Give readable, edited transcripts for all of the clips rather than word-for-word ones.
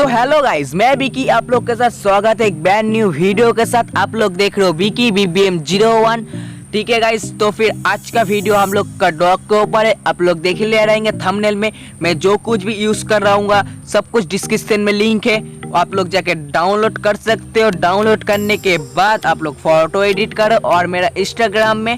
तो hello guys, मैं बिकी आप लोग के साथ स्वागत है एक ब्रांड न्यू वीडियो के साथ। आप लोग देख रहे हो बिकी BBM01। ठीक है गाइस, तो फिर आज का वीडियो हम लोग का डॉग के ऊपर है। आप लोग देख ही ले रहेंगे थंबनेल में। मैं जो कुछ भी यूज़ कर रहा हूँ सब कुछ डिस्क्रिप्शन में लिंक है, आप लोग जाके डाउनलोड कर सकते हो। डाउनलोड करने के बाद आप लोग फोटो एडिट करो और मेरा इंस्टाग्राम में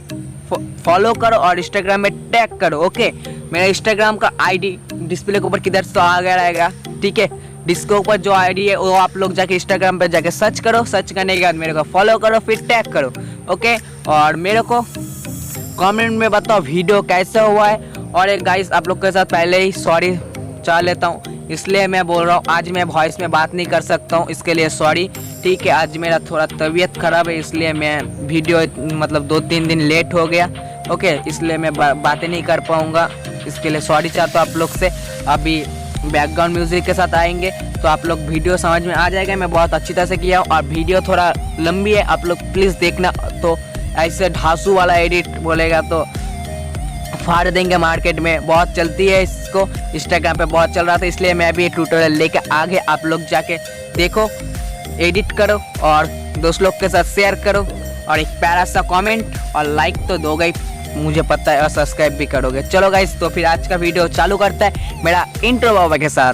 फॉलो करो और इंस्टाग्राम में टैग करो। ओके, मेरा इंस्टाग्राम का आईडी डिस्प्ले के ऊपर किधर तो आ गया रहेगा। ठीक है, डिस्को ऊपर जो आईडी है वो आप लोग जाके इंस्टाग्राम पे जाके सर्च करो। सर्च करने के बाद मेरे को फॉलो करो, फिर टैग करो। ओके, और मेरे को कमेंट में बताओ वीडियो कैसा हुआ है। और एक गाइस आप लोग के साथ पहले ही सॉरी चाह लेता हूँ, इसलिए मैं बोल रहा हूँ आज मैं वॉइस में बात नहीं कर सकता हूँ, इसके लिए सॉरी। ठीक है, आज मेरा थोड़ा तबीयत ख़राब है, इसलिए मैं वीडियो मतलब 2-3 दिन लेट हो गया। ओके, इसलिए मैं बातें नहीं कर पाऊँगा, इसके लिए सॉरी चाहता हूँ आप लोग से। अभी बैकग्राउंड म्यूजिक के साथ आएंगे तो आप लोग वीडियो समझ में आ जाएगा। मैं बहुत अच्छी तरह से किया हूँ और वीडियो थोड़ा लंबी है, आप लोग प्लीज़ देखना। तो ऐसे ढासू वाला एडिट बोलेगा तो फाड़ देंगे, मार्केट में बहुत चलती है, इसको इंस्टाग्राम पे बहुत चल रहा था, इसलिए मैं भी ट्यूटोरियल लेके आगे। आप लोग जाके देखो, एडिट करो और दोस्त लोग के साथ शेयर करो और एक प्यारा सा कमेंट और लाइक तो दोगे ही, मुझे पता है, और सब्सक्राइब भी करोगे। चलो गाइस, तो फिर आज का वीडियो चालू करता है मेरा इंट्रो बाबा के साथ।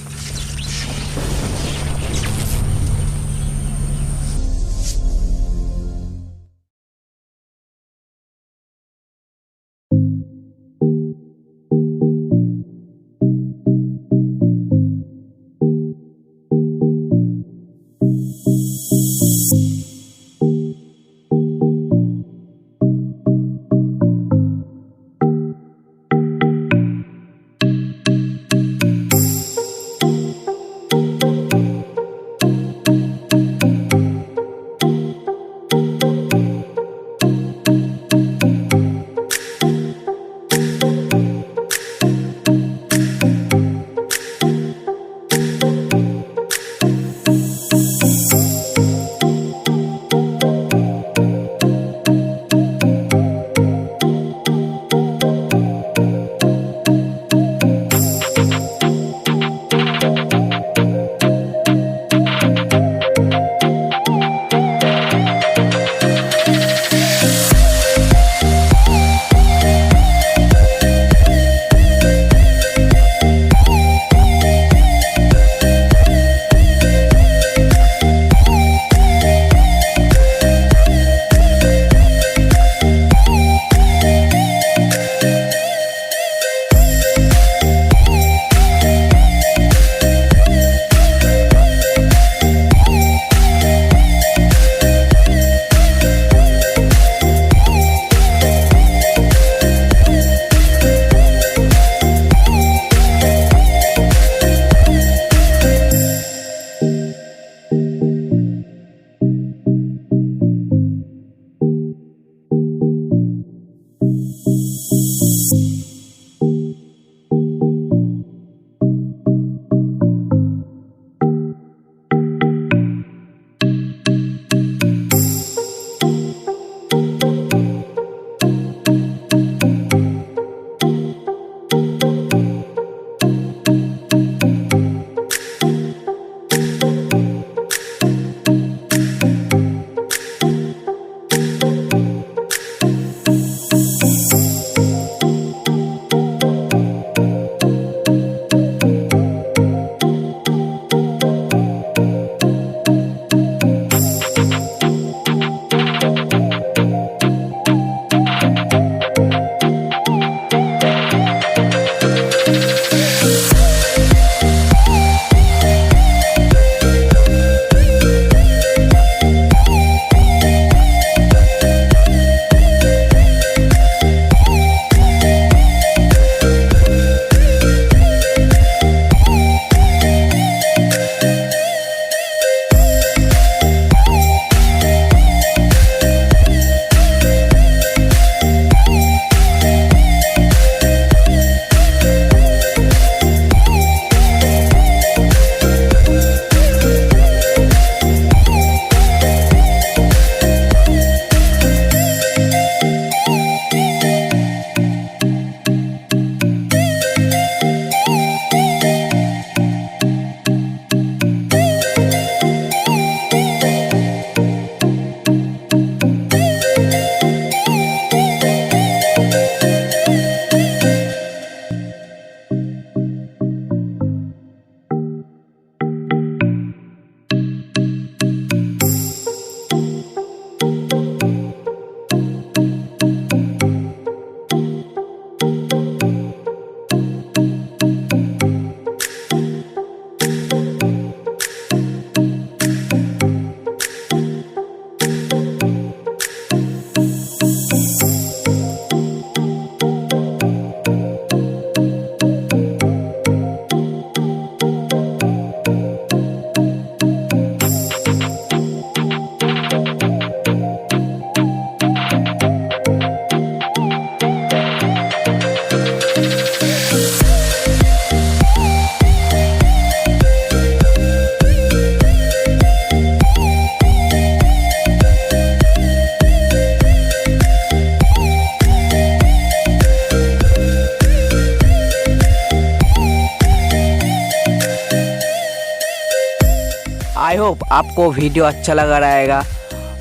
आई होप आपको वीडियो अच्छा लगा रहेगा।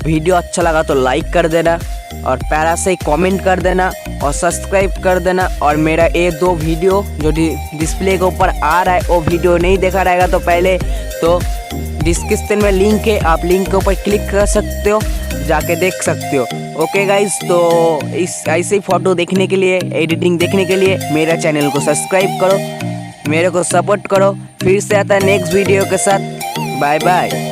वीडियो अच्छा लगा तो लाइक कर देना और प्यारा से कमेंट कर देना और सब्सक्राइब कर देना। और मेरा ये 2 वीडियो जो डिस्प्ले के ऊपर आ रहा है वो वीडियो नहीं देखा रहेगा तो पहले तो डिस्क्रिप्शन में लिंक है, आप लिंक के ऊपर क्लिक कर सकते हो, जाके देख सकते हो। ओके गाइस, तो इस ऐसे ही फ़ोटो देखने के लिए, एडिटिंग देखने के लिए मेरा चैनल को सब्सक्राइब करो, मेरे को सपोर्ट करो। फिर से आता है नेक्स्ट वीडियो के साथ। Bye bye.